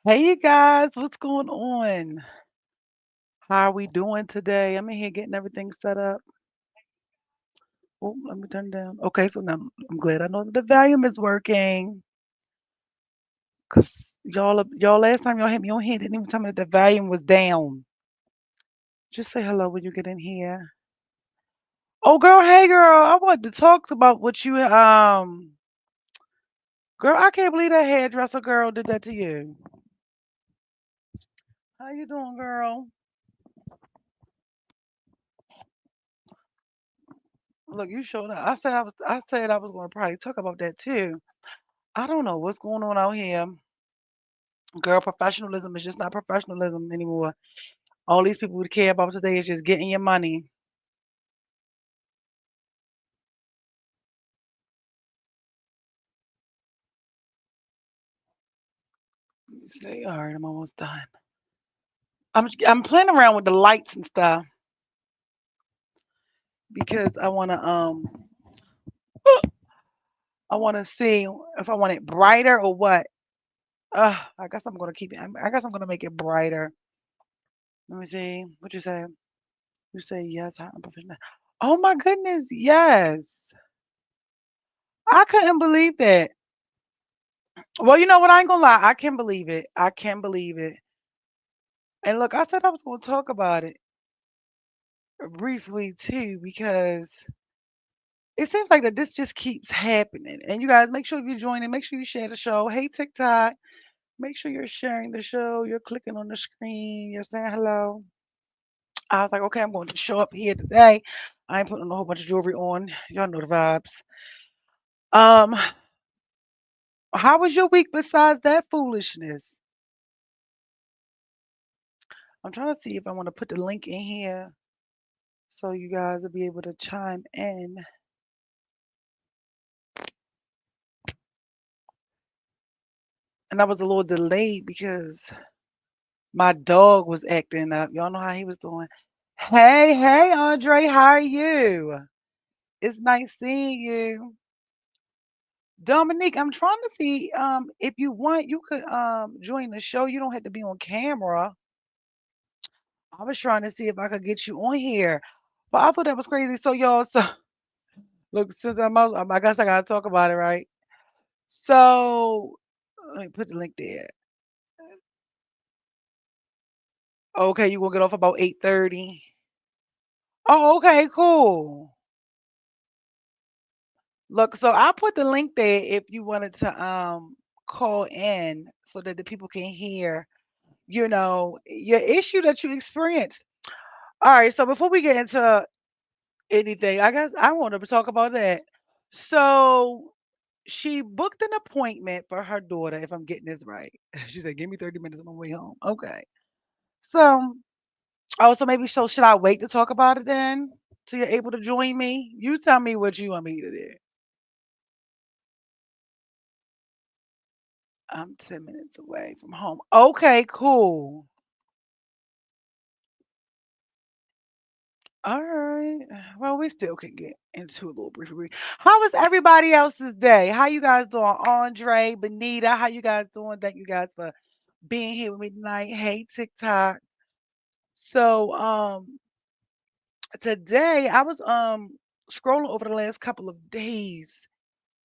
Hey, you guys, what's going on? How are we doing today? I'm in here getting everything set up. Oh, let me turn down. Okay, so now I'm glad I know that the volume is working. Cause y'all last time y'all hit me on here didn't even tell me that the volume was down. Just say hello when you get in here. Oh, girl, hey, girl, I wanted to talk about what girl, I can't believe that hairdresser girl did that to you. How you doing, girl? Look, you showed up. I said I was going to probably talk about that too. I don't know what's going on out here. Girl, professionalism is just not professionalism anymore. All these people would care about today is just getting your money. Let me see. All right, I'm almost done. I'm playing around with the lights and stuff because I wanna see if I want it brighter or what. I guess I'm gonna keep it. I guess I'm gonna make it brighter. Let me see. What you say? You say yes. I'm professional. Oh my goodness, yes. I couldn't believe that. Well, you know what? I ain't gonna lie. I can believe it. I can believe it. And look, I said I was gonna talk about it briefly too because it seems like that this just keeps happening. And you guys, make sure if you join in, make sure you share the show. Hey TikTok, make sure you're sharing the show. You're clicking on the screen. You're saying hello. I was like, okay, I'm going to show up here today. I ain't putting a whole bunch of jewelry on. Y'all know the vibes. Um, how was your week besides that foolishness? I'm trying to see if I want to put the link in here so you guys will be able to chime in. And I was a little delayed because my dog was acting up. Y'all know how he was doing. Hey, hey, Andre, how are you? It's nice seeing you. Dominique, I'm trying to see if you want, you could join the show. You don't have to be on camera. I was trying to see if I could get you on here. But I thought that was crazy. So y'all, so look, since I'm out, I guess I gotta talk about it, right? So let me put the link there. Okay, you gonna get off about 8:30. Oh, okay, cool. Look, so I put the link there if you wanted to call in so that the people can hear, your issue that you experienced. All right, so before we get into anything, I guess I want to talk about that. So she booked an appointment for her daughter, if I'm getting this right. She said, "Give me 30 minutes on my way home." Okay. So, oh, so maybe so should I wait to talk about it then? Till you're able to join me? You tell me what you want me to do. I'm 10 minutes away from home. Okay, cool. All right. Well, we still can get into a little brief review. How was everybody else's day? How you guys doing? Andre, Benita, how you guys doing? Thank you guys for being here with me tonight. Hey, TikTok. So, today I was scrolling over the last couple of days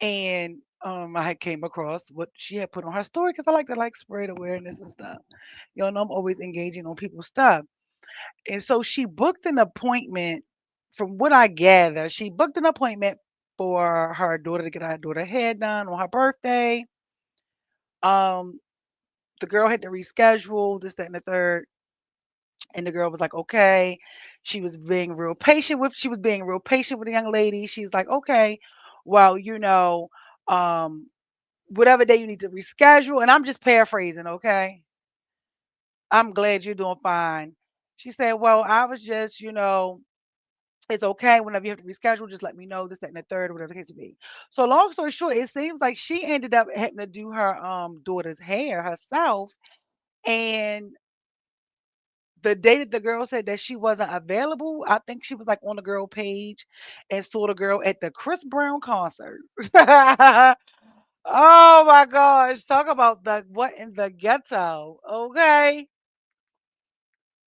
and I had came across what she had put on her story because I like to like spread awareness and stuff. You know, I'm always engaging on people's stuff. And so she booked an appointment, from what I gather, she booked an appointment for her daughter to get her daughter hair done on her birthday. Um, the girl had to reschedule this, that, and the third. And the girl was like, okay. She was being real patient with the young lady. She's like, okay, well, um, whatever day you need to reschedule. And I'm just paraphrasing, okay? I'm glad you're doing fine. She said, well, I was just, it's okay whenever you have to reschedule, just let me know this, that, and the third, or whatever the case may be. So long story short, it seems like she ended up having to do her daughter's hair herself. And the day that the girl said that she wasn't available, I think she was like on the girl page and saw the girl at the Chris Brown concert. Oh my gosh, talk about the what in the ghetto, okay?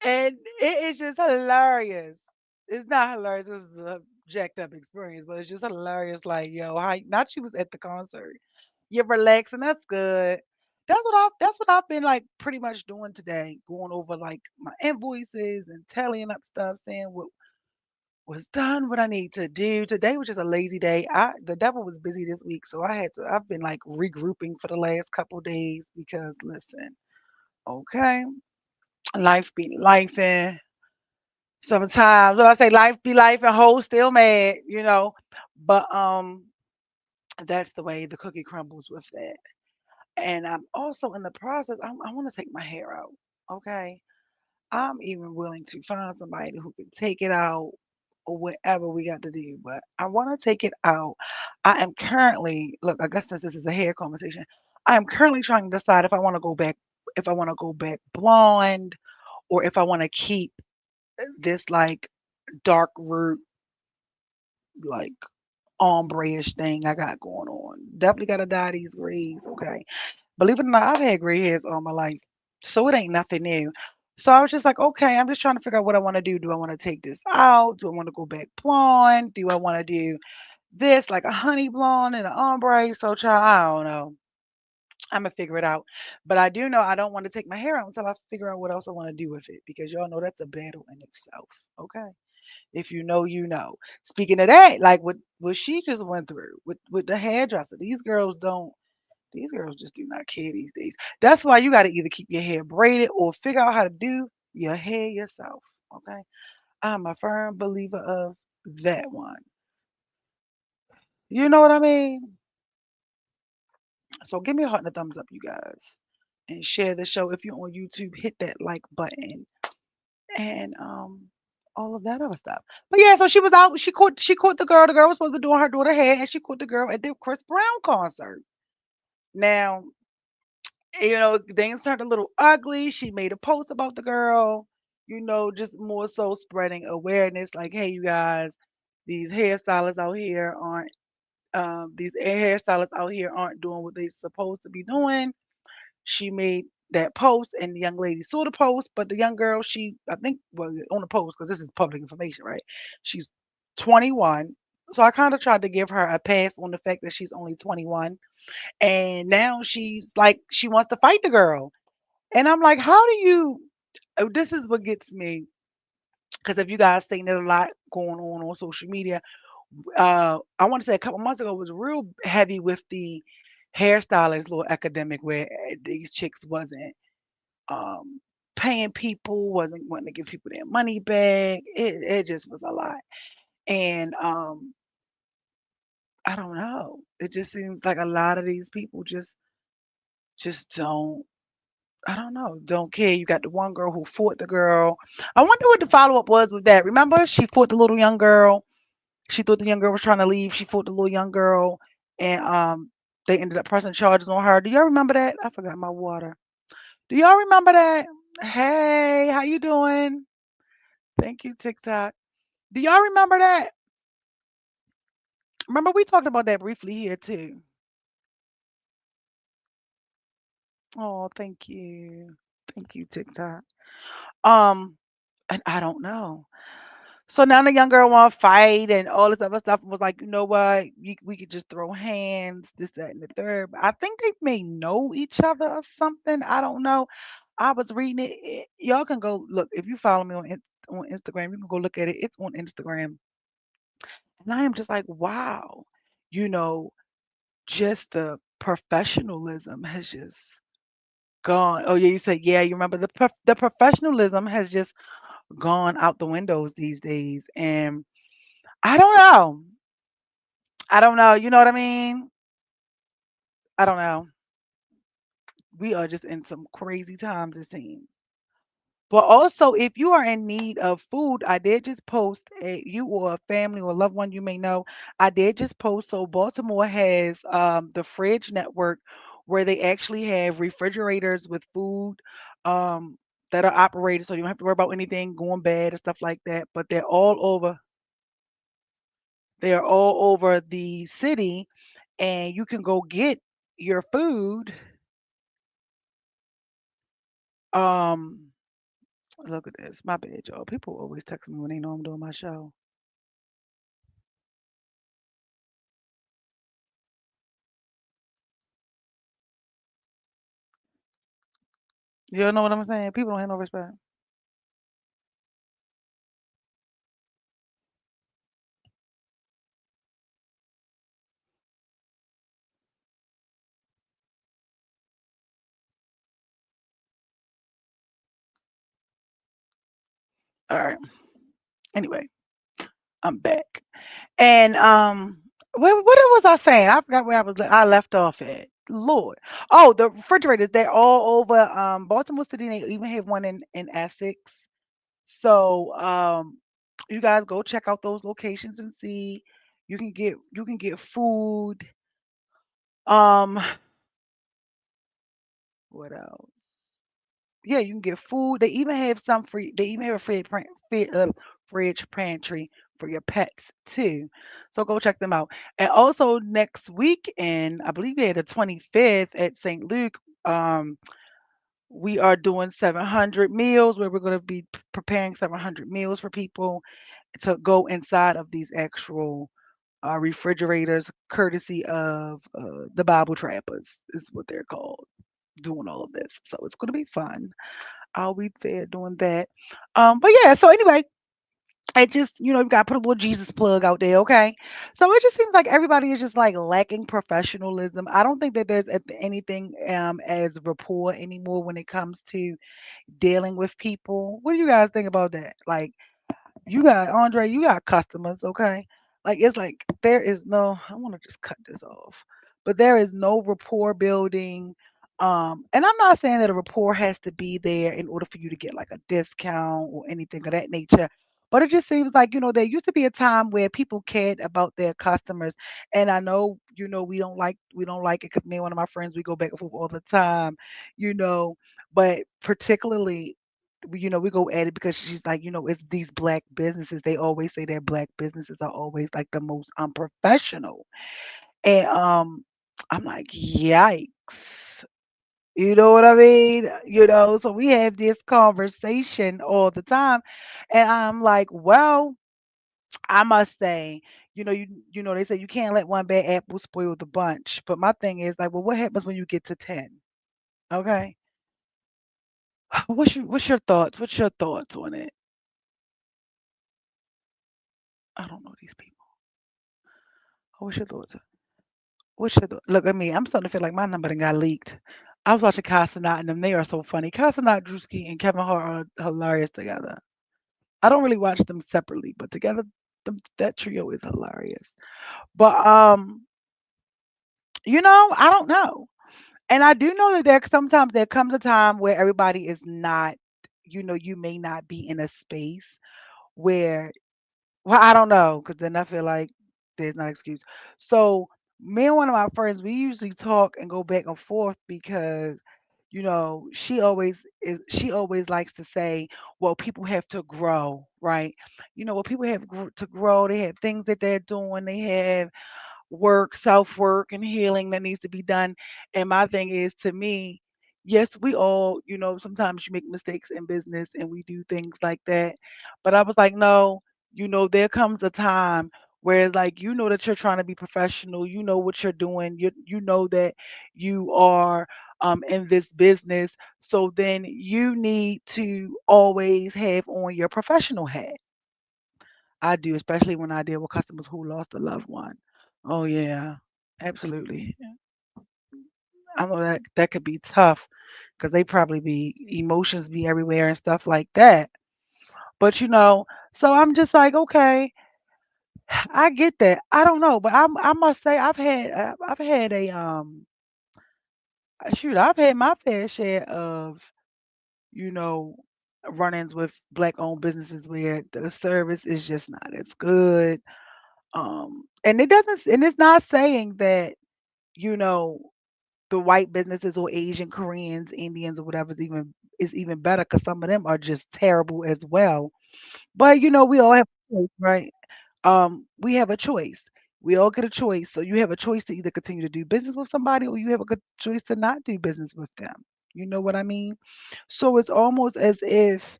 And it is just hilarious. It's not hilarious. It was a jacked up experience, but it's just hilarious. Like, yo, how not you was at the concert. You're relaxing. That's good. That's what I've been like pretty much doing today. Going over like my invoices and tallying up stuff, saying what was done, what I need to do. Today was just a lazy day. The devil was busy this week, so I've been like regrouping for the last couple days because listen, okay, life be life and sometimes when I say life be life and hoes still mad, but that's the way the cookie crumbles with that. And I'm also in the process. I want to take my hair out. Okay, I'm even willing to find somebody who can take it out or whatever we got to do. But I want to take it out. I am currently look. I guess since this is a hair conversation, I am currently trying to decide if I want to go back. If I want to go back blonde or if I want to keep this like dark root like ombre-ish thing I got going on. Definitely gotta dye these grays, okay? Believe it or not, I've had gray hairs all my life, so it ain't nothing new. So I was just like, okay, I'm just trying to figure out what I want to do. Do I want to take this out? Do I want to go back blonde? Do I want to do this like a honey blonde and an ombre? So, child, I don't know. I'm gonna figure it out. But I do know I don't want to take my hair out until I figure out what else I want to do with it because y'all know that's a battle in itself. Okay. If you know, you know. Speaking of that, like what she just went through with the hairdresser, these girls just do not care these days. That's why you got to either keep your hair braided or figure out how to do your hair yourself. Okay, I'm a firm believer of that one. You know what I mean? So give me a heart and a thumbs up, you guys, and share the show. If you're on YouTube, hit that like button and all of that other stuff. But yeah, so she was out. She caught the girl. The girl was supposed to be doing her daughter hair, and she caught the girl at the Chris Brown concert. Now, things turned a little ugly. She made a post about the girl. Just more so spreading awareness. Like, hey, you guys, these hairstylists out here aren't. These hairstylists out here aren't doing what they're supposed to be doing. She made that post, and the young lady saw the post, but the young girl, I think, well, on the post, because this is public information, right? She's 21. So I kind of tried to give her a pass on the fact that she's only 21. And now she's like, she wants to fight the girl. And I'm like, how do you, this is what gets me. Because if you guys seen it a lot going on social media, I want to say a couple months ago it was real heavy with the hairstylist little academic where these chicks wasn't um, paying people, wasn't wanting to give people their money back. It just was a lot. And I don't know. It just seems like a lot of these people just don't. I don't know. Don't care. You got the one girl who fought the girl. I wonder what the follow up was with that. Remember, she fought the little young girl. She thought the young girl was trying to leave. She fought the little young girl, and they ended up pressing charges on her. Do y'all remember that? I forgot my water. Do y'all remember that? Hey, how you doing? Thank you, TikTok. Do y'all remember that? Remember we talked about that briefly here too. Oh, thank you. Thank you, TikTok. Um, and I don't know. So now the young girl want to fight and all this other stuff. And was like, you know what? We could just throw hands, this, that, and the third. But I think they may know each other or something. I don't know. I was reading it. Y'all can go look if you follow me on Instagram. You can go look at it. It's on Instagram, and I am just like, wow. You know, just the professionalism has just gone. Oh yeah, you said yeah. You remember the professionalism has just gone out the windows these days, and I don't know. I don't know. You know what I mean? I don't know. We are just in some crazy times, it seems. But also, if you are in need of food, I did just post you or a family or a loved one you may know. I did just post. So Baltimore has the Fridge Network, where they actually have refrigerators with food um, that are operated, so you don't have to worry about anything going bad and stuff like that. But they're all over. They are all over the city, and you can go get. your food, um, look at this. My bad, y'all. People always text me when they know I'm doing my show. You know what I'm saying? People don't have no respect. All right. Anyway, I'm back. And what was I saying? I forgot where I left off at. Lord. Oh, the refrigerators, they're all over Baltimore City. They even have one in Essex. So you guys go check out those locations and see. You can get food. Um, what else? Yeah, you can get food. They even have some free. They even have a fridge pantry for your pets too. So go check them out. And also next weekend, I believe they're the 25th at St. Luke. Um, we are doing 700 meals where we're going to be preparing 700 meals for people to go inside of these actual refrigerators, courtesy of the Bible Trappers, is what they're called, doing all of this. So it's going to be fun. I'll be there doing that. But yeah, so anyway, I just, you got to put a little Jesus plug out there, okay? So it just seems like everybody is just like lacking professionalism. I don't think that there's anything as rapport anymore when it comes to dealing with people. What do you guys think about that? Like, you got Andre, you got customers, okay? Like it's like there is no I want to just cut this off. But there is no rapport building. And I'm not saying that a rapport has to be there in order for you to get like a discount or anything of that nature. But it just seems like, there used to be a time where people cared about their customers. And I know, we don't like it because me and one of my friends, we go back and forth all the time, you know, but particularly we go at it because she's like, it's these black businesses. They always say that black businesses are always like the most unprofessional. And I'm like, yikes. You know what I mean? So we have this conversation all the time. And I'm like, well, I must say, they say you can't let one bad apple spoil the bunch. But my thing is like, well, what happens when you get to 10? Okay. What's your thoughts? What's your thoughts on it? I don't know these people. What's your thoughts? Look at me. I'm starting to feel like my number done got leaked. I was watching Casanat and them. They are so funny. Casanat, Drewski, and Kevin Hart are hilarious together. I don't really watch them separately, but together, that trio is hilarious. But I don't know, and I do know that sometimes there comes a time where everybody is not. You may not be in a space where. Well, I don't know, because then I feel like there's not excuse. So me and one of my friends, we usually talk and go back and forth because, she always likes to say, well, people have to grow, right? Well, people have to grow. They have things that they're doing. They have work, self work, and healing that needs to be done. And my thing is to me, yes, we all, sometimes you make mistakes in business and we do things like that. But I was like, no, there comes a time where like that you're trying to be professional, you know what you're doing, you know that you are in this business. So then you need to always have on your professional hat. I do, especially when I deal with customers who lost a loved one. Oh yeah, absolutely. I know that could be tough because they probably be emotions be everywhere and stuff like that. But so I'm just like, okay, I get that. I don't know, but I must say I've had a shoot, I've had my fair share of you know run-ins with black owned businesses where the service is just not as good. And it's not saying that you know the white businesses or Asian, Koreans, Indians, or whatever is even better because some of them are just terrible as well. But we all have a choice, right? We have a choice. We all get a choice. So you have a choice to either continue to do business with somebody or you have a good choice to not do business with them. You know what I mean? So it's almost as if,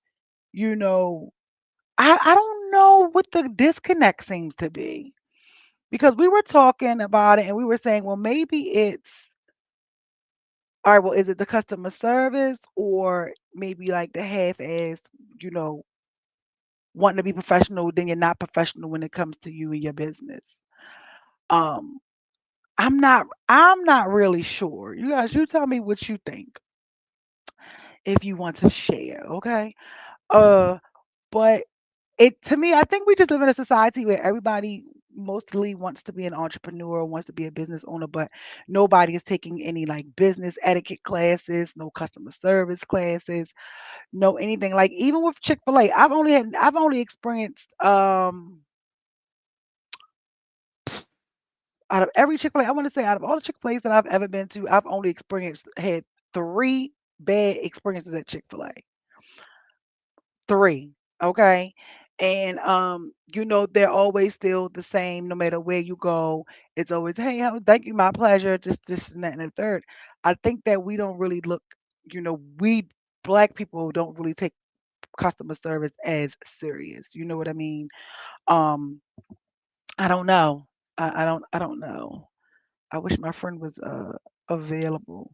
you know, I don't know what the disconnect seems to be because we were talking about it and we were saying, well, maybe it's all right, well, is it the customer service or maybe like the half ass, you know, wanting to be professional, then you're not professional when it comes to you and your business. Um, I'm not really sure. You guys, you tell me what you think if you want to share, okay? Uh, but it to me, I think we just live in a society where everybody mostly wants to be an entrepreneur, wants to be a business owner, but nobody is taking any like business etiquette classes, no customer service classes, no anything. Like even with Chick-fil-A, I've only experienced out of every Chick-fil-A, I want to say out of all the Chick-fil-A's that I've ever been to, I've only experienced had 3 bad experiences at Chick-fil-A. 3, okay? And, they're always still the same no matter where you go. It's always, "Hey, thank you, my pleasure," just this and that and the third. I think that we don't really look we Black people don't really take customer service as serious, you know what I mean? Um, I don't know. I don't know. I wish my friend was, available,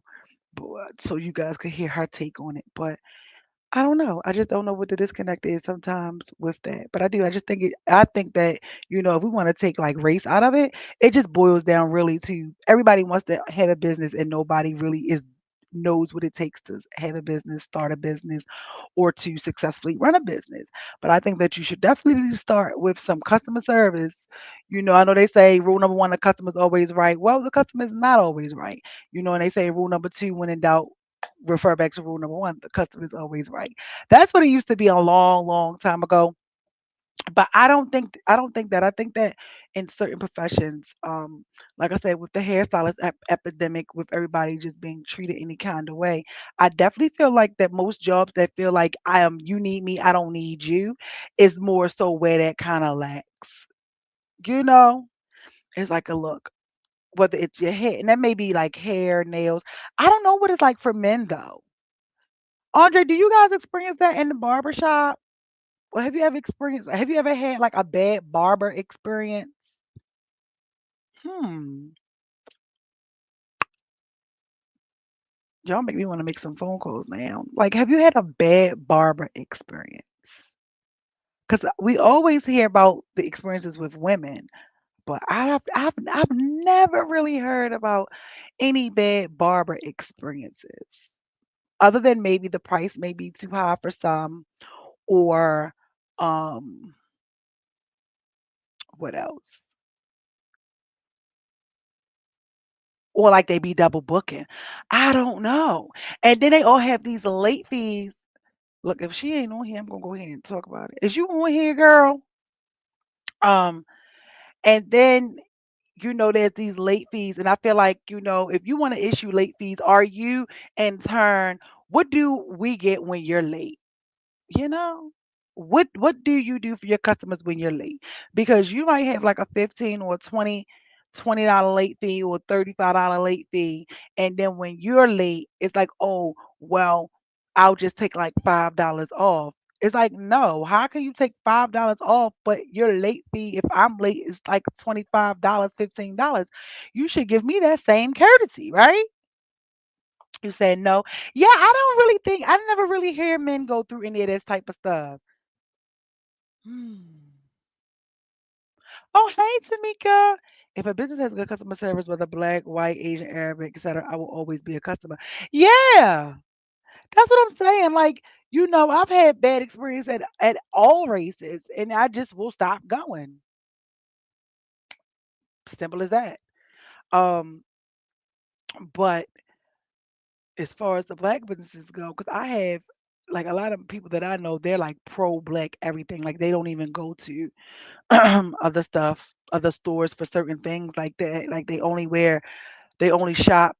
but so you guys could hear her take on it, but I don't know. I just don't know what the disconnect is sometimes with that. But I do. I just think I think that, if we want to take like race out of it, it just boils down really to everybody wants to have a business and nobody really is knows what it takes to have a business, start a business, or to successfully run a business. But I think that you should definitely start with some customer service. I know they say rule number one, the customer's always right. Well, the customer is not always right. And they say rule number two, when in doubt, refer back to rule number one, the customer is always right. That's what it used to be a long, long time ago. But I don't think that. I think that in certain professions, like I said, with the hairstylist epidemic, with everybody just being treated any kind of way, I definitely feel like that most jobs that feel like I am you need me, I don't need you, is more so where that kind of lacks. You know, it's like a look, whether it's your hair, and that may be like hair, nails. I don't know what it's like for men though. Andre, do you guys experience that in the barber shop? Or have you ever had like a bad barber experience? Hmm. Y'all make me want to make some phone calls now. Like, have you had a bad barber experience? Because we always hear about the experiences with women, but I've never really heard about any bad barber experiences, other than maybe the price may be too high for some, or um, what else? Or like they be double booking. I don't know. And then they all have these late fees. Look, if she ain't on here, I'm gonna go ahead and talk about it. Is you on here, girl? Um, and then there's these late fees, and I feel like if you want to issue late fees, are you in turn? What do we get when you're late? You know, what do you do for your customers when you're late? Because you might have like a 15 or $20 late fee or $35 late fee, and then when you're late, it's like, oh, well, I'll just take like $5 off. It's like, no, how can you take $5 off, but your late fee, if I'm late, is like $25, $15? You should give me that same courtesy, right? You said no. Yeah, I don't really think I never really hear men go through any of this type of stuff. Hmm. Oh, hey, Tamika. If a business has good customer service, whether black, white, Asian, Arabic, etc., I will always be a customer. Yeah, that's what I'm saying. Like, I've had bad experience at all races, and I just will stop going. Simple as that. Um, but as far as the black businesses go, because I have like a lot of people that I know, they're like pro black everything. Like they don't even go to other stores for certain things like that. Like they only shop.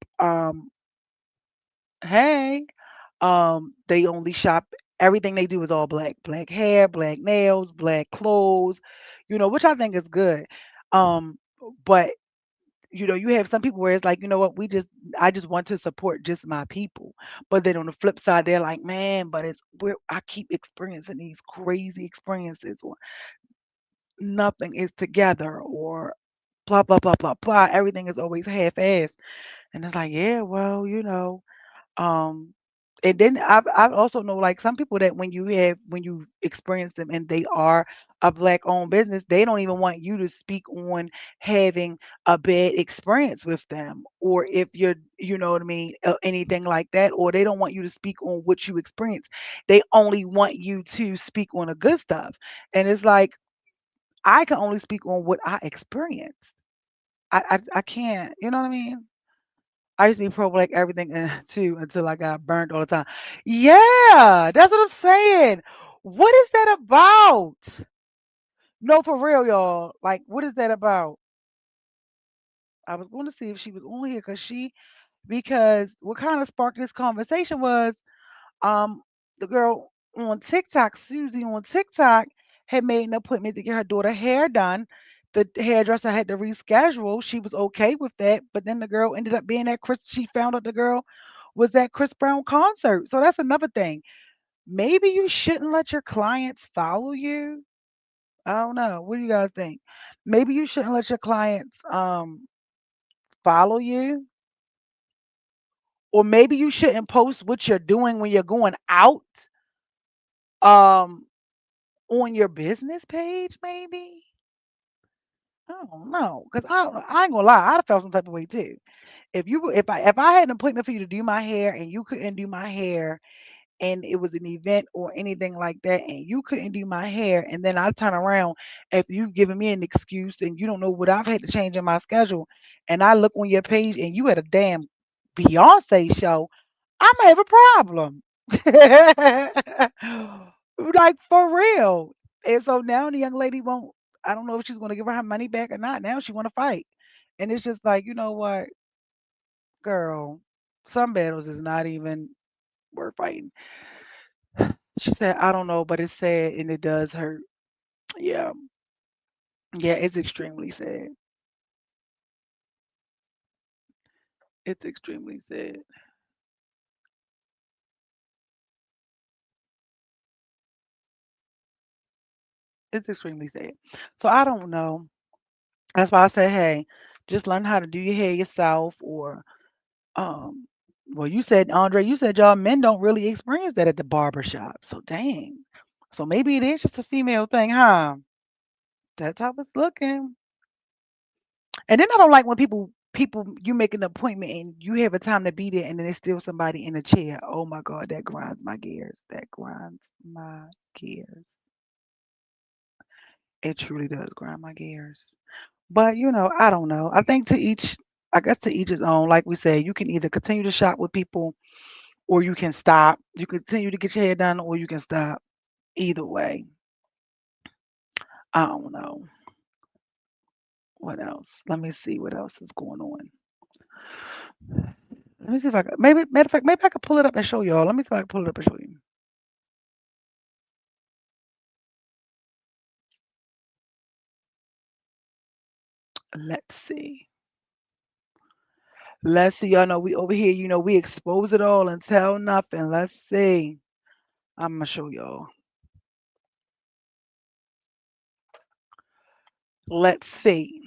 Hey, they only shop. Everything they do is all black. Black hair, black nails, black clothes. Which I think is good. But you have some people where it's like, you know what, I just want to support just my people. But then on the flip side, they're like, man, but I keep experiencing these crazy experiences, or nothing is together, or blah blah blah blah blah. Everything is always half-assed. And it's like, yeah, well, um, and then I also know, like, some people that when you experience them and they are a black owned business, they don't even want you to speak on having a bad experience with them, or if you're, you know what I mean, anything like that, or they don't want you to speak on what you experience. They only want you to speak on the good stuff. And it's like, I can only speak on what I experienced. I can't, you know what I mean? I used to be pro black everything too until I got burnt all the time. Yeah, that's what I'm saying. What is that about? No, for real, y'all. Like, what is that about? I was going to see if she was on here because what kind of sparked this conversation was um the girl on TikTok, Susie on TikTok, had made an appointment to get her daughter hair done. The hairdresser had to reschedule. She was okay with that, but then the girl ended up being at Chris. She found out the girl was at Chris Brown concert. So that's another thing. Maybe you shouldn't let your clients follow you. I don't know. What do you guys think? Maybe you shouldn't let your clients follow you, or maybe you shouldn't post what you're doing when you're going out um on your business page, maybe. I don't know, cause I ain't gonna lie, I'd have felt some type of way too. If I had an appointment for you to do my hair and you couldn't do my hair, and it was an event or anything like that, and you couldn't do my hair, and then I turn around after you've given me an excuse and you don't know what I've had to change in my schedule, and I look on your page and you had a damn Beyonce show, Imma have a problem. Like, for real. And so now the young lady won't, I don't know if she's gonna give her money back or not. Now she wanna fight. And it's just like, you know what, girl, some battles is not even worth fighting. She said, I don't know, but it's sad and it does hurt. Yeah. Yeah, it's extremely sad. It's extremely sad. It's extremely sad. So I don't know. That's why I say, hey, just learn how to do your hair yourself, or Um, well, you said, Andre, you said y'all men don't really experience that at the barber shop. So dang. So maybe it is just a female thing, huh? That's how it's looking. And then I don't like when people you make an appointment and you have a time to be there and then there's still somebody in a chair. Oh my God, that grinds my gears. That grinds my gears. It truly does grind my gears. But I don't know. I guess to each his own. Like we say, you can either continue to shop with people or you can stop. You continue to get your hair done, or you can stop. Either way, I don't know what else. Let me see what else is going on. Let me see if I can. Maybe matter of fact, maybe I could pull it up and show y'all. Let me see if I can pull it up and show you. Let's see. Let's see. Y'all know we over here. We expose it all and tell nothing. Let's see. I'm gonna show y'all. Let's see.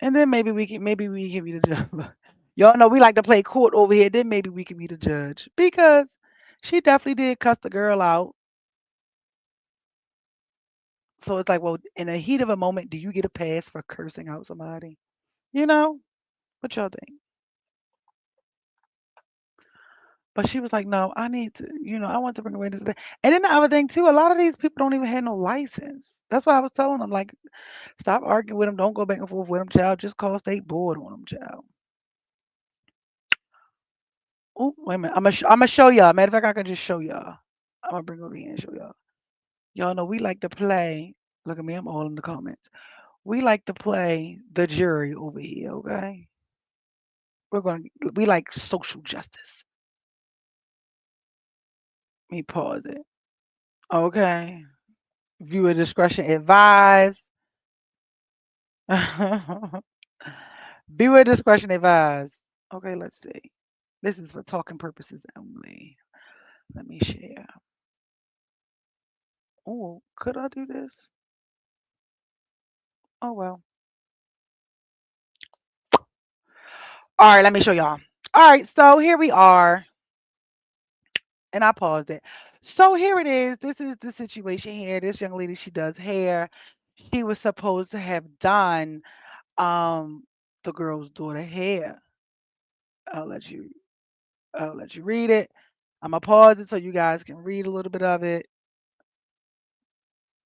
And then maybe we can be the judge. Y'all know we like to play court over here. Then maybe we can be the judge because she definitely did cuss the girl out. So it's like, well, in the heat of a moment, do you get a pass for cursing out somebody? You know? What y'all think? But she was like, no, I need to, I want to bring awareness to that. And then the other thing too, a lot of these people don't even have no license. That's why I was telling them, like, stop arguing with them. Don't go back and forth with them, child. Just call state board on them, child. Oh, wait a minute. I'm gonna show y'all. Matter of fact, I can just show y'all. I'm gonna bring over here and show y'all. Y'all know we like to play. Look at me, I'm all in the comments. We like to play the jury over here, okay? We like social justice. Let me pause it. Okay. Viewer discretion advised. Viewer discretion advised. Okay, let's see. This is for talking purposes only. Let me share. Oh, could I do this? Oh well. All right, let me show y'all. All right, so here we are, and I paused it. So here it is. This is the situation here. This young lady, she does hair. She was supposed to have done um the girl's daughter hair. I'll let you I'll let you read it. I'm gonna pause it so you guys can read a little bit of it.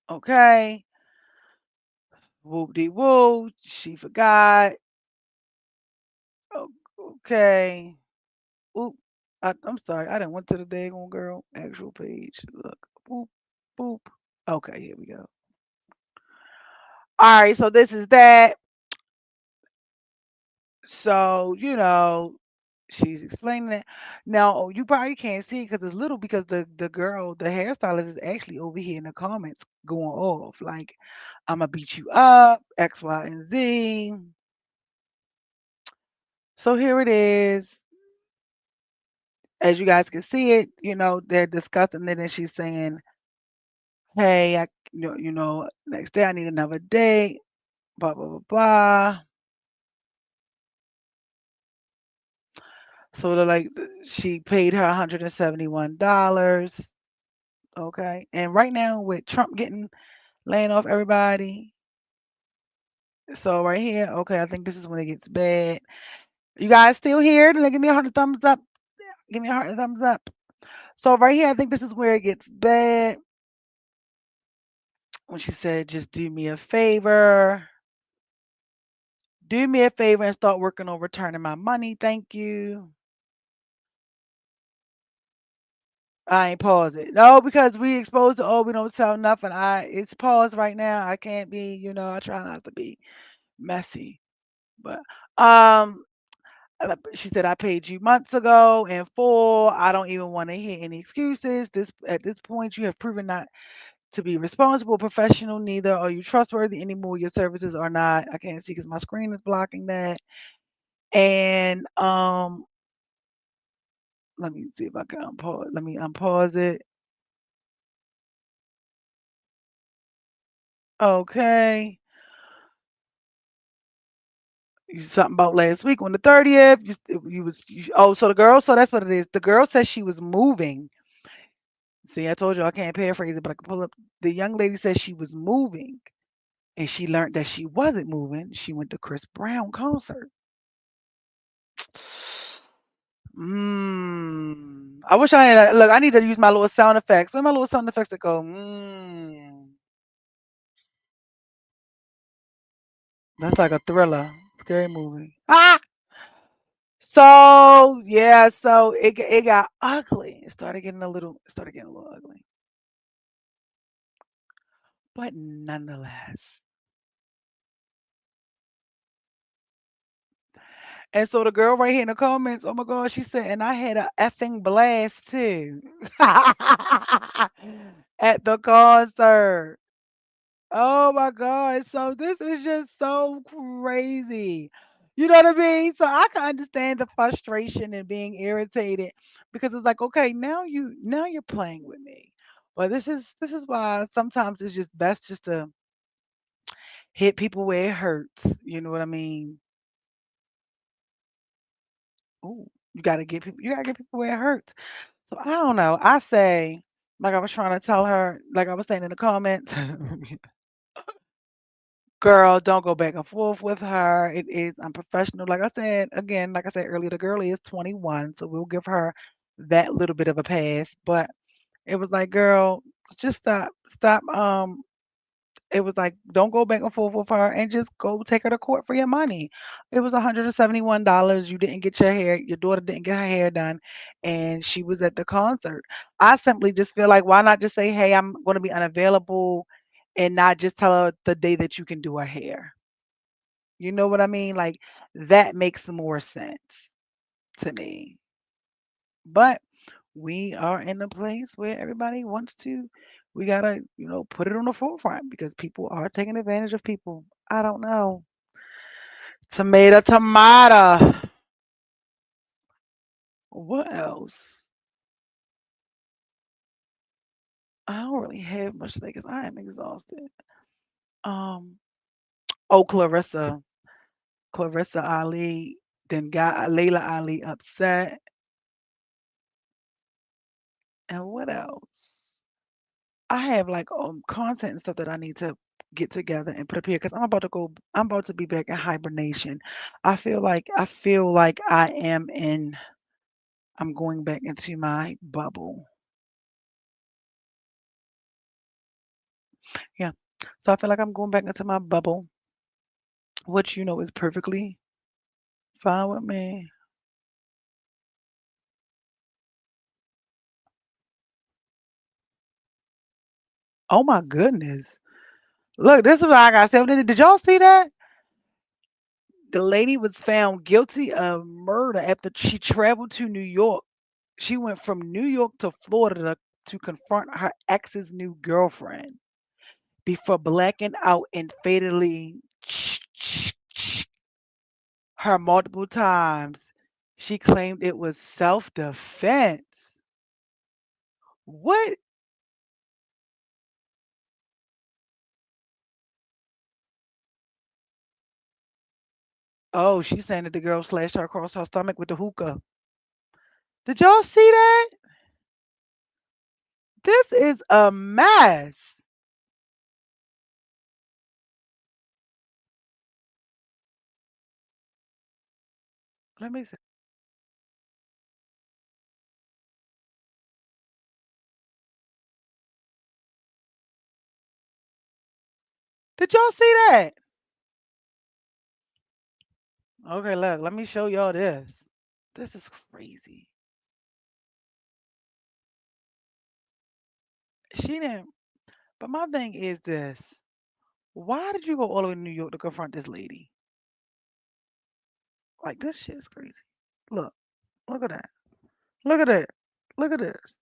Okay. Whoop de woo. She forgot. O- Okay. Oop. I'm sorry. I didn't went to the daggone girl actual page. Look. Boop. Boop. Okay, here we go. All right, so this is that. So, she's explaining it. Now, you probably can't see it because it's little because the girl, the hairstylist is actually over here in the comments going off. Like, I'm gonna beat you up, X, Y, and Z. So here it is. As you guys can see it, they're discussing it and she's saying, hey, next day I need another date, blah, blah, blah, blah. So they're like, she paid her $171. Okay. And right now with Trump laying off everybody. So right here, okay, I think this is when it gets bad. You guys still here? Then give me a heart thumbs up. Give me a heart thumbs up. So right here, I think this is where it gets bad. When she said, just do me a favor. Do me a favor and start working on returning my money. Thank you. I ain't pause it. No, because we exposed to we don't tell nothing. It's paused right now. I can't be, I try not to be messy. But um she said, I paid you months ago in full. I don't even want to hear any excuses. At this point, you have proven not to be responsible, professional. Neither are you trustworthy anymore. Your services are not. I can't see because my screen is blocking that. And let me see if I can unpause. Let me unpause it. Okay. You something about last week on the 30th. So the girl. So that's what it is. The girl said she was moving. See, I told you I can't paraphrase it, but I can pull up. The young lady said she was moving, and she learned that she wasn't moving. She went to Chris Brown concert. I wish I had. Look, I need to use my little sound effects. Where my little sound effects that go? That's like a thriller, scary movie. Ah. So yeah, so it got ugly. It started getting a little ugly. But nonetheless. And so the girl right here in the comments, oh my God, she said, and I had a effing blast too at the concert. Oh my God. So this is just so crazy. You know what I mean? So I can understand the frustration and being irritated because it's like, okay, now you're playing with me. But this is why sometimes it's just best just to hit people where it hurts. You know what I mean? Ooh, you gotta get people where it hurts. So I don't know. I say, like I was trying to tell her, like I was saying in the comments, girl, don't go back and forth with her. It is unprofessional. Like I said, again, like I said earlier, the girl is 21, so we'll give her that little bit of a pass. But it was like, girl, just stop. It was like, don't go back and forth with her and just go take her to court for your money. It was $171. You didn't get your daughter didn't get her hair done, and she was at the concert. I simply just feel like, why not just say, hey, I'm going to be unavailable and not just tell her the day that you can do her hair? You know what I mean? Like, that makes more sense to me. But we are in a place where everybody wants to, we gotta, put it on the forefront because people are taking advantage of people. I don't know. Tomato, tomato. What else? I don't really have much today because I am exhausted. Um, oh, Clarissa. Clarissa Ali then got Layla Ali upset. And what else? I have like content and stuff that I need to get together and put up here because I'm about to be back in hibernation. I feel like I'm going back into my bubble. Yeah. So I feel like I'm going back into my bubble, which is perfectly fine with me. Oh my goodness. Look, this is what I got. Did y'all see that? The lady was found guilty of murder after she traveled to New York. She went from New York to Florida to confront her ex's new girlfriend before blacking out and fatally her multiple times. She claimed it was self defense. What? Oh, she's saying that the girl slashed her across her stomach with the hookah. Did y'all see that? This is a mess. Let me see. Did y'all see that? Okay, look, let me show y'all this. This is crazy. She didn't, but my thing is this. Why did you go all the way to New York to confront this lady? Like, this shit is crazy. Look, look at that. Look at that. Look at this.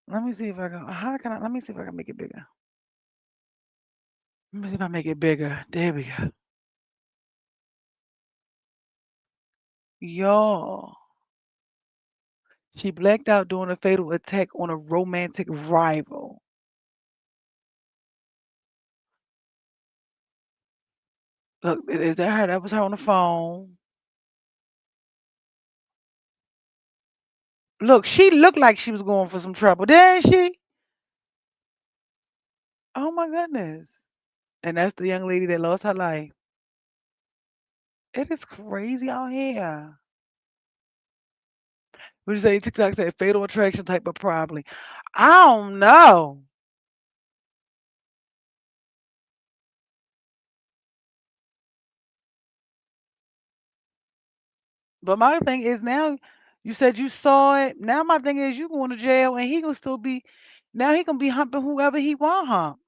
Let me see if I can. Let me see if I can make it bigger. Let me see if I make it bigger. There we go. Y'all. She blacked out during a fatal attack on a romantic rival. Look, is that her? That was her on the phone. Look, she looked like she was going for some trouble, didn't she? Oh my goodness. And that's the young lady that lost her life. It is crazy out here. What you say? TikTok said fatal attraction type of probably. I don't know. But my thing is now you said you saw it. Now my thing is you going to jail and he gonna still be now he gonna be humping whoever he want hump.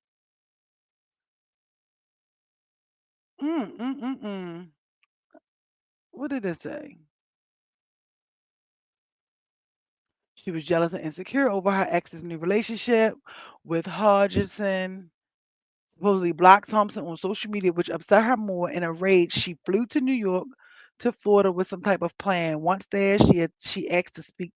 Mm. What did it say? She was jealous and insecure over her ex's new relationship with Hodgson. Supposedly blocked Thompson on social media, which upset her more. In a rage, she flew to New York to Florida with some type of plan. Once there, she asked to speak.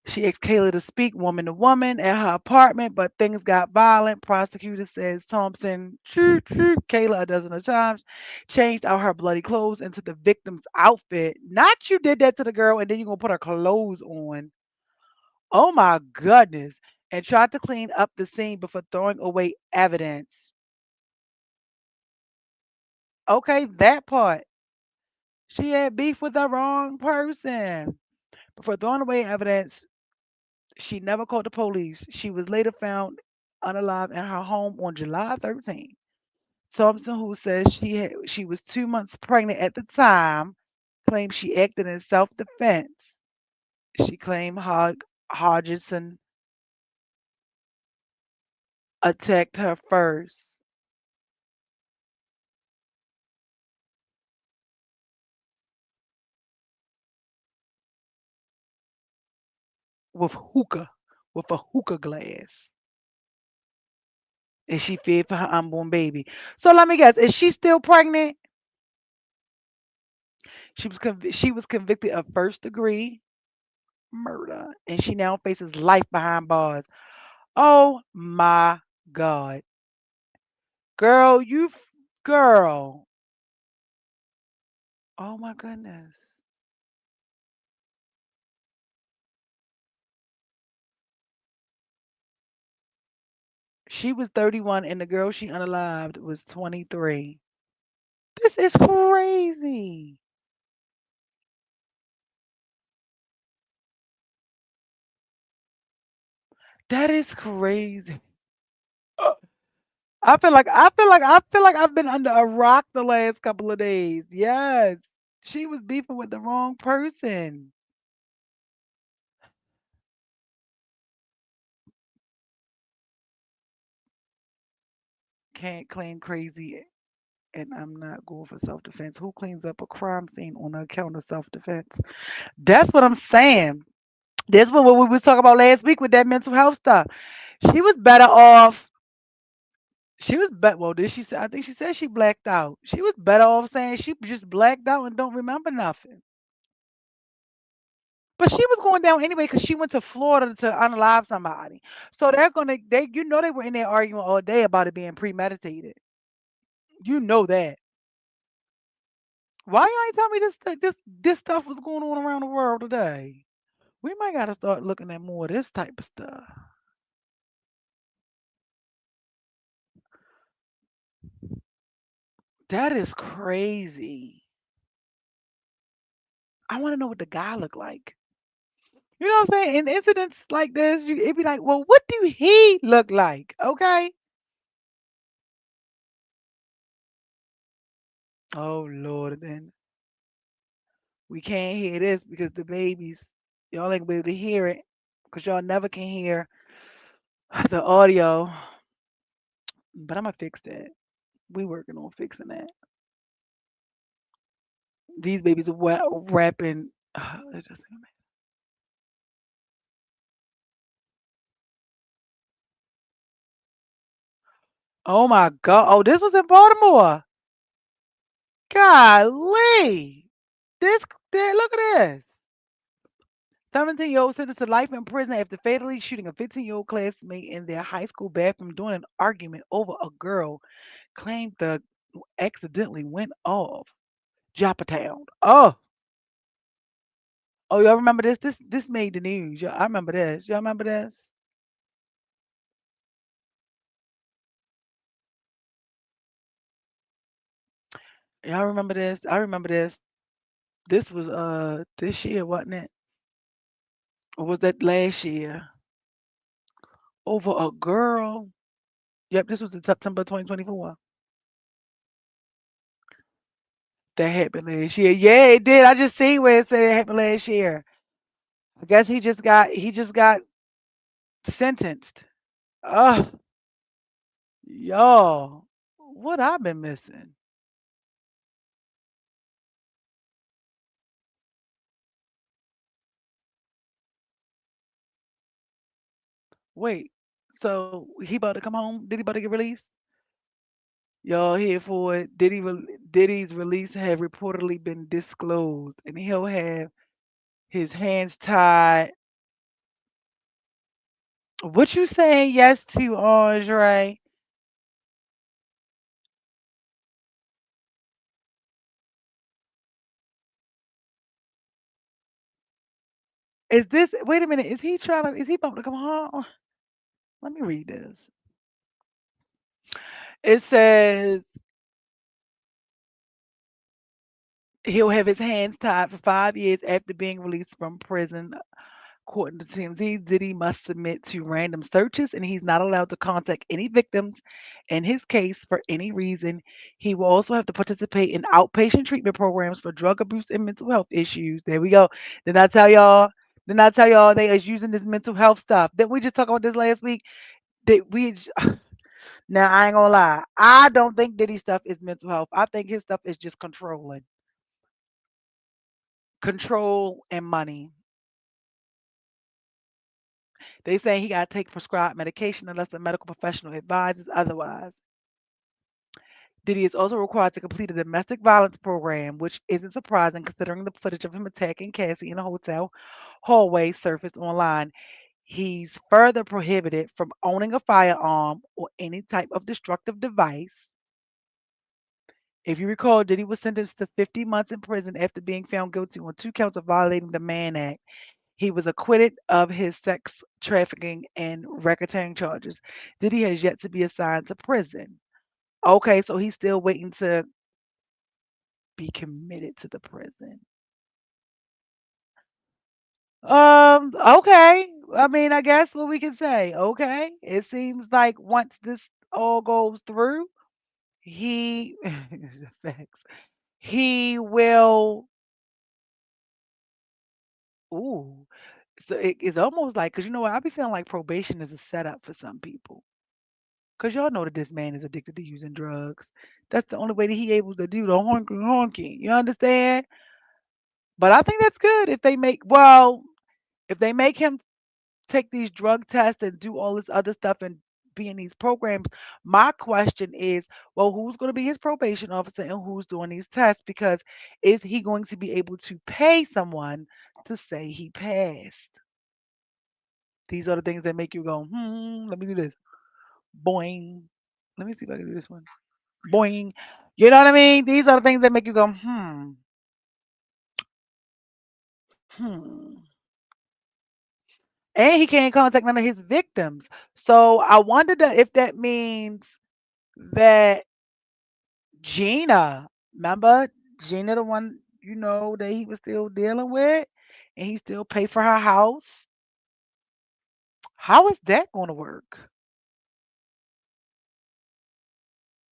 She asked Kayla to speak woman to woman at her apartment, but things got violent. Prosecutor says Thompson, Kayla a dozen of times, changed out her bloody clothes into the victim's outfit. Not you did that to the girl and then you're going to put her clothes on. Oh my goodness. And tried to clean up the scene before throwing away evidence. Okay, that part. She had beef with the wrong person. Before throwing away evidence, she never called the police. She was later found unalive in her home on July 13th. Thompson, who says she was 2 months pregnant at the time, claimed she acted in self-defense. She claimed Hodgson attacked her first with hookah, with a hookah glass. and she feared for her unborn baby. So let me guess, is she still pregnant? She was convicted of first degree murder, and she now faces life behind bars. Oh my God, girl, girl. Oh my goodness. She was 31, and the girl she unalived was 23. This is crazy. That is crazy. I feel like I've been under a rock the last couple of days. Yes. She was beefing with the wrong person. Can't claim crazy and I'm not going for self-defense. Who cleans up a crime scene on account of self-defense? That's what I'm saying. That's what we was talking about last week with that mental health stuff. She was better off. She was well, did she say I think she said she blacked out. She was better off saying she just blacked out and don't remember nothing. But she was going down anyway because she went to Florida to unalive somebody. So they were in there arguing all day about it being premeditated. You know that. Why you ain't tell me this stuff was going on around the world today? We might gotta start looking at more of this type of stuff. That is crazy. I want to know what the guy looked like. You know what I'm saying? In incidents like this, it'd be like, well, what do he look like? Okay. Oh Lord, then we can't hear this because the babies, y'all ain't gonna be able to hear it because y'all never can hear the audio. But I'm gonna fix that. We working on fixing that. These babies are rapping. It just- oh my God! Oh, this was in Baltimore. Golly, this. Look at this. 17-year-old sentenced to life in prison after fatally shooting a 15-year-old classmate in their high school bathroom during an argument over a girl claimed the accidentally went off. Joppatown. Oh, y'all remember this? This made the news. I remember this. Y'all remember this? Y'all remember this? I remember this. This was this year, wasn't it? Or was that last year? Over a girl. Yep, this was in September 2024. That happened last year. Yeah, it did. I just seen where it said it happened last year. I guess he just got sentenced. Oh, y'all. What I've been missing. Wait. So he about to come home? Did he about to get released? Y'all here for it. Diddy's release have reportedly been disclosed, and he'll have his hands tied. What you saying yes to, Andre? Is this? Wait a minute. Is he about to come home? Let me read this. It says he'll have his hands tied for 5 years after being released from prison. According to TMZ, Diddy must submit to random searches and he's not allowed to contact any victims in his case for any reason. He will also have to participate in outpatient treatment programs for drug abuse and mental health issues. There we go. Did I tell y'all? Did I tell y'all they is using this mental health stuff? Did we just talk about this last week? That we now I ain't gonna lie. I don't think Diddy stuff is mental health. I think his stuff is just control and money. They saying he got to take prescribed medication unless the medical professional advises otherwise. Diddy is also required to complete a domestic violence program, which isn't surprising considering the footage of him attacking Cassie in a hotel hallway surfaced online. He's further prohibited from owning a firearm or any type of destructive device. If you recall, Diddy was sentenced to 50 months in prison after being found guilty on 2 counts of violating the Mann Act. He was acquitted of his sex trafficking and racketeering charges. Diddy has yet to be assigned to prison. Okay, so he's still waiting to be committed to the prison. Okay. I mean, I guess what we can say. Okay. It seems like once this all goes through, he facts. He will ooh. So it's almost like because you know what, I be feeling like probation is a setup for some people. Cause y'all know that this man is addicted to using drugs. That's the only way that he able to do the honky honky. You understand? But I think that's good if they make well, if they make him take these drug tests and do all this other stuff and be in these programs. My question is, well, who's going to be his probation officer and who's doing these tests? Because is he going to be able to pay someone to say he passed? These are the things that make you go, let me do this. Boing. Let me see if I can do this one. Boing. You know what I mean? These are the things that make you go, hmm. And he can't contact none of his victims. So I wonder if that means that Gina, remember Gina, the one that he was still dealing with, and he still pay for her house. How is that going to work?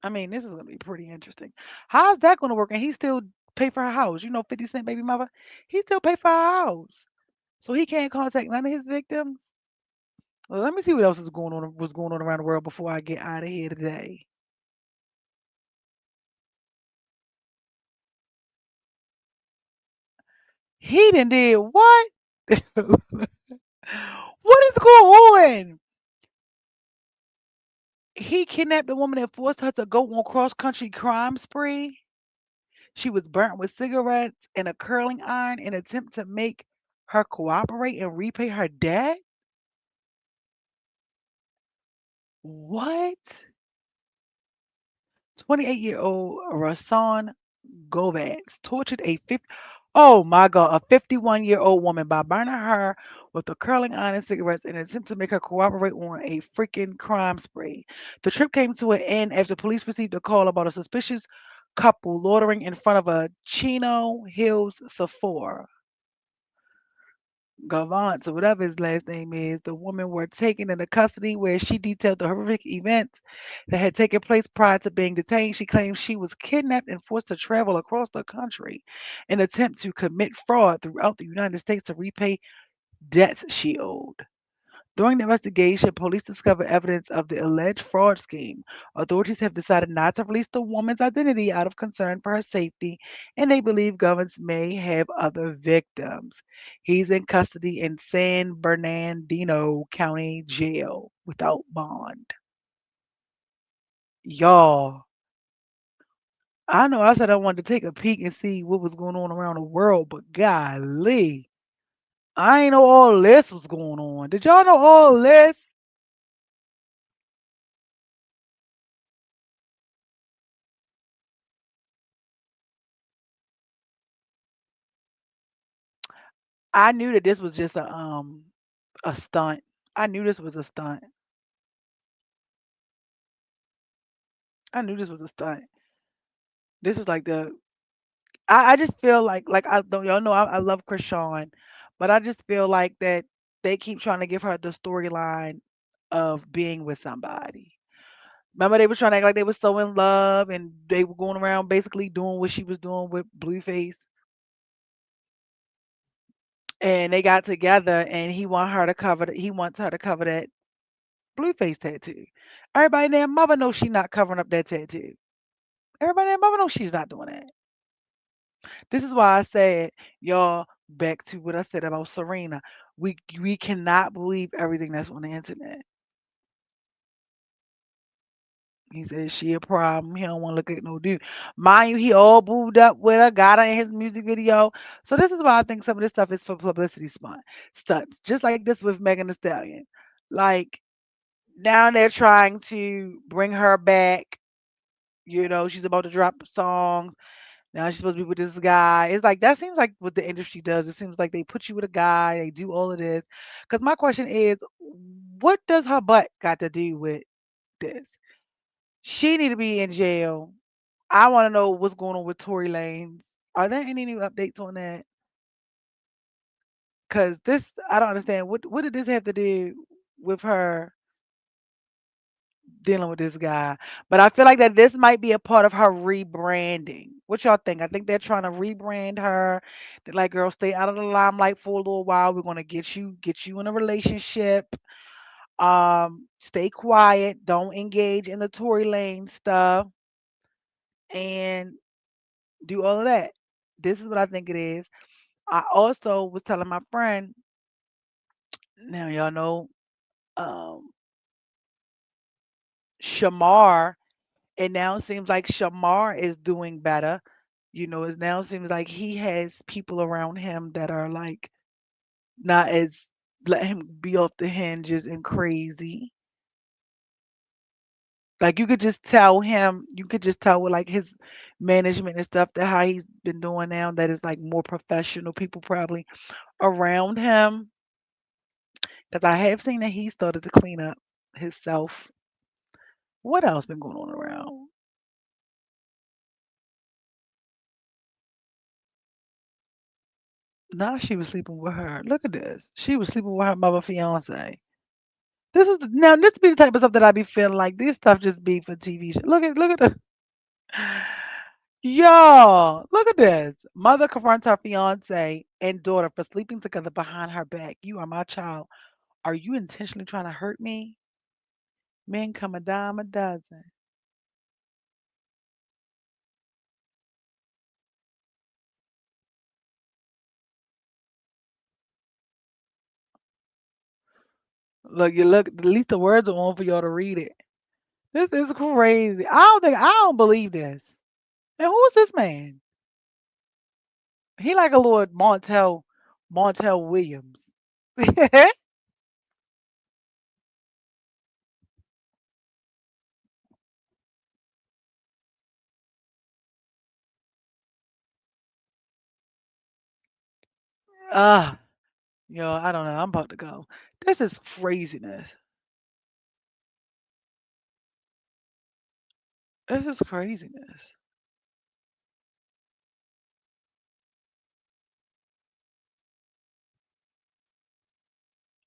I mean, this is going to be pretty interesting. How is that going to work? And he still pay for her house. 50 Cent baby mother, he still pay for her house, so he can't contact none of his victims. Well, let me see what else is going on. What's going on around the world before I get out of here today? He done did what? What is going on? He kidnapped a woman and forced her to go on cross-country crime spree. She was burnt with cigarettes and a curling iron in an attempt to make her cooperate and repay her debt. What? 28-year-old Rasan Govats tortured oh my God, a 51-year-old woman by burning her with a curling iron and cigarettes in an attempt to make her cooperate on a freaking crime spree. The trip came to an end after police received a call about a suspicious couple loitering in front of a Chino Hills Sephora. Gavant, or whatever his last name is, the women were taken into custody where she detailed the horrific events that had taken place prior to being detained. She claimed she was kidnapped and forced to travel across the country in an attempt to commit fraud throughout the United States to repay debts she owed. During the investigation, police discovered evidence of the alleged fraud scheme. Authorities have decided not to release the woman's identity out of concern for her safety, and they believe Govans may have other victims. He's in custody in San Bernardino County Jail without bond. Y'all, I know I said I wanted to take a peek and see what was going on around the world, but golly, I ain't know all this was going on. Did y'all know all this? I knew that this was just a stunt. I knew this was a stunt. I knew this was a stunt. This is like I just feel like I don't y'all know I love Krishan, but I just feel like that they keep trying to give her the storyline of being with somebody. Remember they were trying to act like they were so in love and they were going around basically doing what she was doing with Blueface. And they got together and he wants her to cover that Blueface tattoo. Everybody in their mother knows she not covering up that tattoo. Everybody in their mother knows she's not doing that. This is why I said, y'all, back to what I said about Serena. We cannot believe everything that's on the internet. He said she a problem. He don't want to look at no dude. Mind you, he all booed up with her, got her in his music video. So this is why I think some of this stuff is for publicity stunts. Just like this with Megan Thee Stallion. Like now they're trying to bring her back. She's about to drop songs. Now she's supposed to be with this guy. It's like that seems like what the industry does. It seems like they put you with a guy, they do all of this. Because my question is, what does her butt got to do with this? She need to be in jail. I want to know what's going on with Tory Lanez. Are there any new updates on that? Because this, I don't understand. What did this have to do with her dealing with this guy? But I feel like that this might be a part of her rebranding. What y'all think? I think they're trying to rebrand her. They're like, girl, stay out of the limelight for a little while. We're gonna get you in a relationship. Stay quiet. Don't engage in the Tory Lane stuff and do all of that. This is what I think it is. I also was telling my friend, now y'all know um Shamar, it now seems like Shamar is doing better. It now seems like he has people around him that are like not as let him be off the hinges and crazy. Like you could just tell with like his management and stuff that how he's been doing now that is like more professional people probably around him. Because I have seen that he started to clean up himself. What else been going on around? Now she was sleeping with her. Look at this. She was sleeping with her mother fiance. This be the type of stuff that I be feeling like this stuff just be for TV show. Look at the y'all. Look at this. Mother confronts her fiance and daughter for sleeping together behind her back. You are my child. Are you intentionally trying to hurt me? Men come a dime a dozen. Look. At least the words are on for y'all to read it. This is crazy. I don't believe this. And who is this man? He like a Lord Montel Williams. Ah, I don't know. I'm about to go. This is craziness. This is craziness.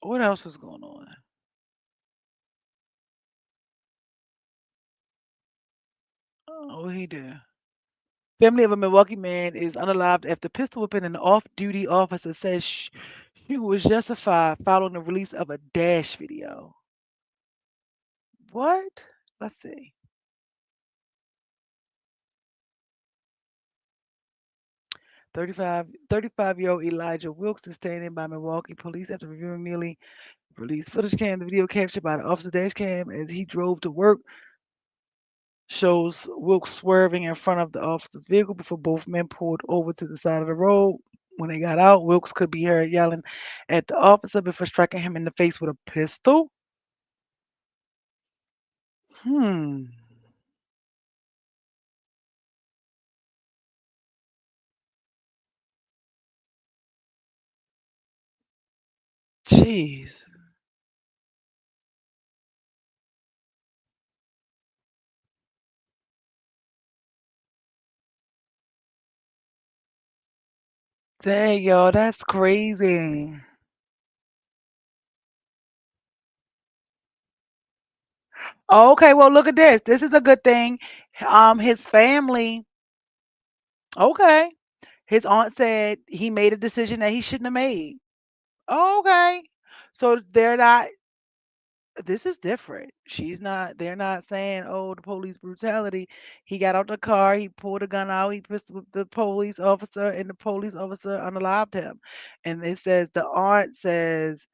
What else is going on? Oh, what he did? Family of a Milwaukee man is unalived after pistol whipping an off-duty officer says she was justified following the release of a dash video. What? Let's see. 35-year-old Elijah Wilkes is standing by Milwaukee police after reviewing newly released footage cam. The video captured by the officer dash cam as he drove to work shows Wilkes swerving in front of the officer's vehicle before both men pulled over to the side of the road. When they got out, Wilkes could be heard yelling at the officer before striking him in the face with a pistol. Hmm. Jeez. Dang, yo, that's crazy. Okay, well, look at this. This is a good thing. His family, okay. His aunt said he made a decision that he shouldn't have made. Okay. So they're not. This is different. She's not they're not saying, "Oh, the police brutality." He got out the car, he pulled a gun out, he pistol whipped the police officer, and the police officer unalived him. And it says the aunt says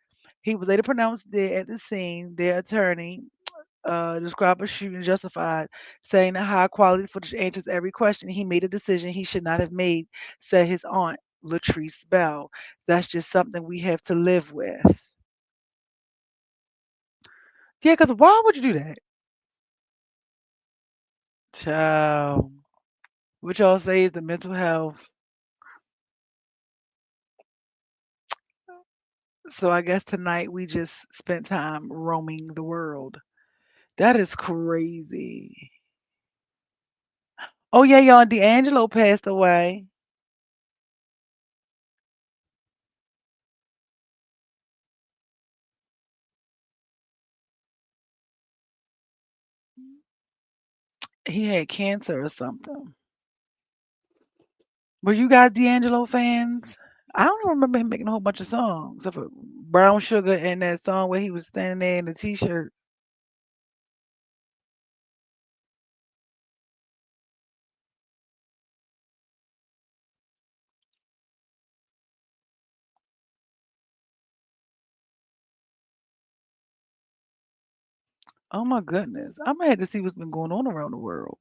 he was later pronounced dead at the scene. Their attorney described a shooting justified, saying the high quality footage answers every question. He made a decision he should not have made, said his aunt, Latrice Bell. That's just something we have to live with. Yeah, because why would you do that? Child. What y'all say is the mental health. So I guess tonight we just spent time roaming the world. That is crazy. Oh yeah, y'all, D'Angelo passed away. He had cancer or something. Were you guys D'Angelo fans? I don't remember him making a whole bunch of songs, except for Brown Sugar and that song where he was standing there in the t-shirt. Oh my goodness. I'm gonna have to see what's been going on around the world.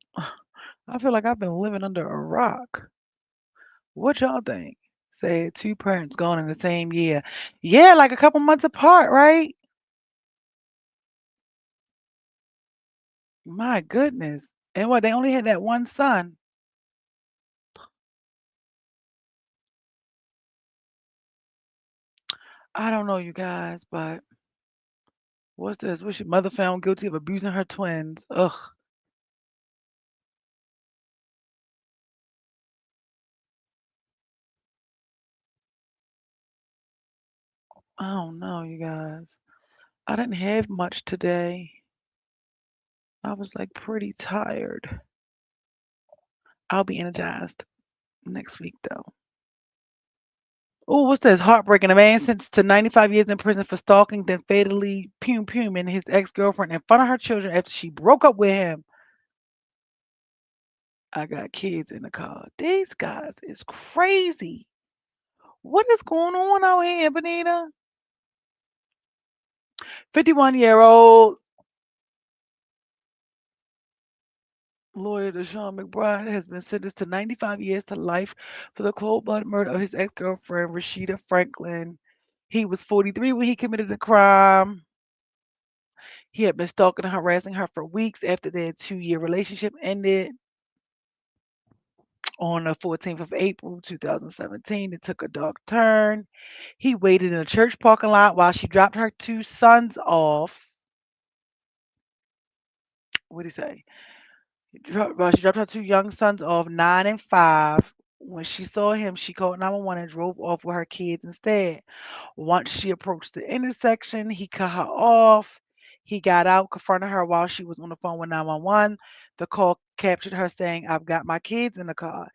I feel like I've been living under a rock. What y'all think? Say two parents gone in the same year. Yeah, like a couple months apart, right? My goodness. And what, they only had that one son. I don't know, you guys, but what's this? Was your mother found guilty of abusing her twins? Ugh, I don't know, you guys. I didn't have much today. I was like pretty tired. I'll be energized next week though. Oh, what's this? Heartbreaking. A man sentenced to 95 years in prison for stalking, then fatally pum his ex-girlfriend in front of her children after she broke up with him. I got kids in the car. These guys is crazy. What is going on out here, Benita? 51-year-old lawyer Deshaun McBride has been sentenced to 95 years to life for the cold blooded murder of his ex girlfriend, Rashida Franklin. He was 43 when he committed the crime. He had been stalking and harassing her for weeks after their 2-year relationship ended on the 14th of April 2017. It took a dark turn. He waited in a church parking lot while she dropped her two sons off. What did he say? Well, she dropped her two young sons off, 9 and 5. When she saw him, she called 911 and drove off with her kids instead. Once she approached the intersection, he cut her off. He got out, confronted her while she was on the phone with 911. The call captured her saying, "I've got my kids in the car."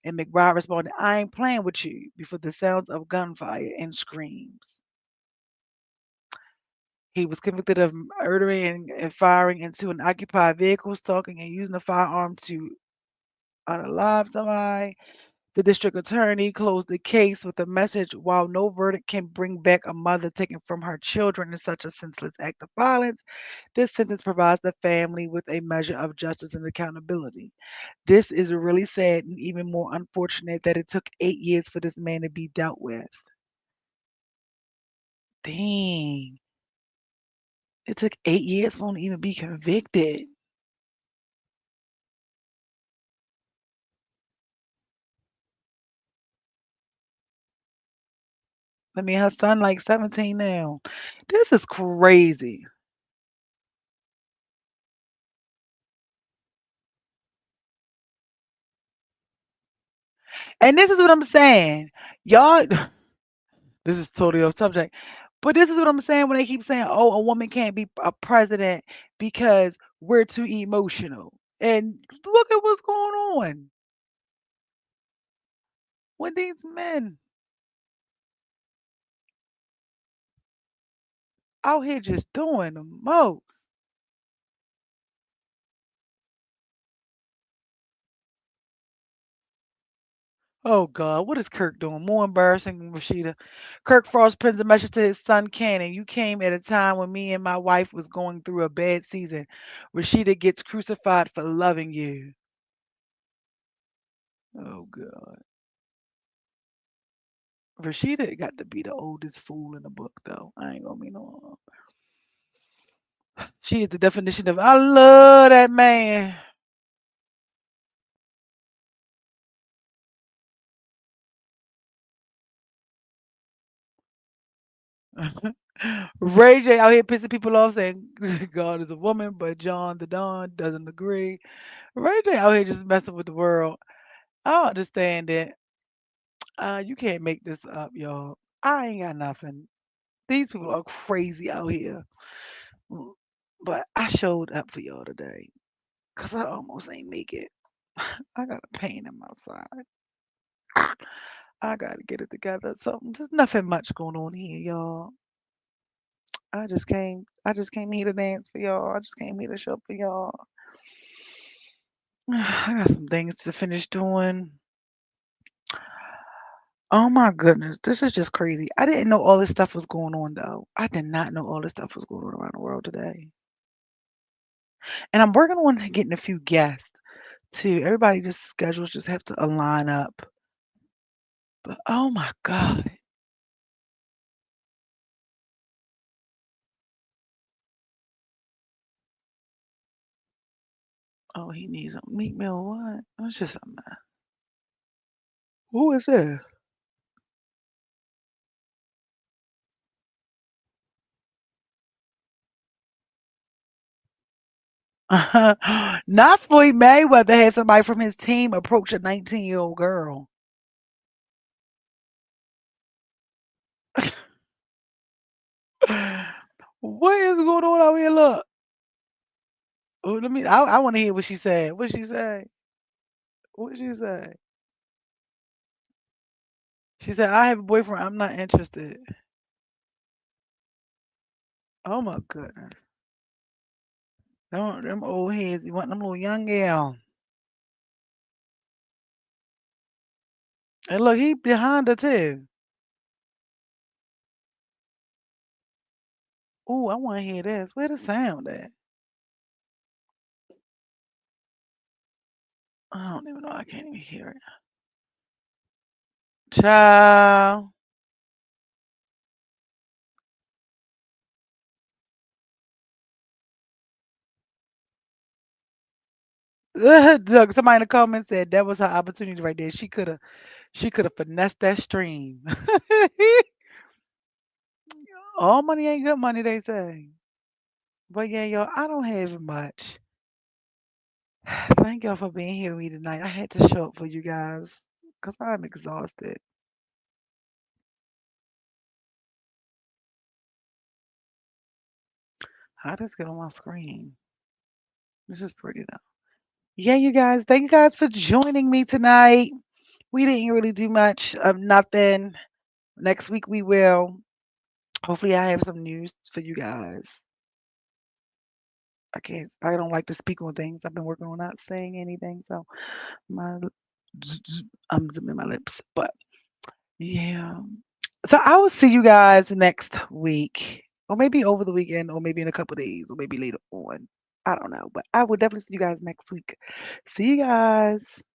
And McBride responded, "I ain't playing with you," before the sounds of gunfire and screams. He was convicted of murdering and firing into an occupied vehicle, stalking and using a firearm to unalive somebody. The district attorney closed the case with a message: while no verdict can bring back a mother taken from her children in such a senseless act of violence, this sentence provides the family with a measure of justice and accountability. This is really sad and even more unfortunate that it took 8 years for this man to be dealt with. Dang. It took 8 years for him to even be convicted. I mean, her son like 17 now. This is crazy. And this is what I'm saying. Y'all, this is totally off subject. But this is what I'm saying when they keep saying, "Oh, a woman can't be a president because we're too emotional." And look at what's going on with these men. out here just doing the most. Oh God, what is Kirk doing? More embarrassing than Rashida. Kirk Frost pins a message to his son Cannon. You came at a time when me and my wife was going through a bad season. Rashida gets crucified for loving you. Oh God. Rashida got to be the oldest fool in the book though. I ain't gonna be no. She is the definition of I love that man. Ray J out here pissing people off saying God is a woman, but John the Don doesn't agree. Ray J out here just messing with the world. I don't understand it. You can't make this up, y'all. I ain't got nothing. These people are crazy out here. Mm, But I showed up for y'all today because I almost ain't make it. I got a pain in my side. I got to get it together. So there's nothing much going on here, y'all. I just came here to dance for y'all. I just came here to show up for y'all. I got some things to finish doing. Oh my goodness, this is just crazy. I didn't know all this stuff was going on though. I did not know all this stuff was going on around the world today. And I'm working on getting a few guests too. Everybody just schedules just have to align up. But oh my God. Oh, he needs a meat meal. What? It's just a mess. Who is this? Not Floyd Mayweather had somebody from his team approach a 19-year-old girl. What is going on out here? Look. Oh, let me. I want to hear what she said. What she say? What she say? She said, "I have a boyfriend. I'm not interested." Oh my goodness. Them old heads. You want them little young gal. And look, he behind her too. Ooh, I want to hear this. Where the sound at? I don't even know. I can't even hear it. Child. Look, somebody in the comments said that was her opportunity right there. She could have finessed that stream. All money ain't good money, they say. But yeah, y'all, I don't have much. Thank y'all for being here with me tonight. I had to show up for you guys because I'm exhausted. How does get on my screen? This is pretty though. Yeah, you guys, thank you guys for joining me tonight. We didn't really do much of nothing. Next week we will. Hopefully, I have some news for you guys. I don't like to speak on things. I've been working on not saying anything, so my I'm zipping my lips. But yeah. So I will see you guys next week, or maybe over the weekend, or maybe in a couple days, or maybe later on. I don't know, but I will definitely see you guys next week. See you guys.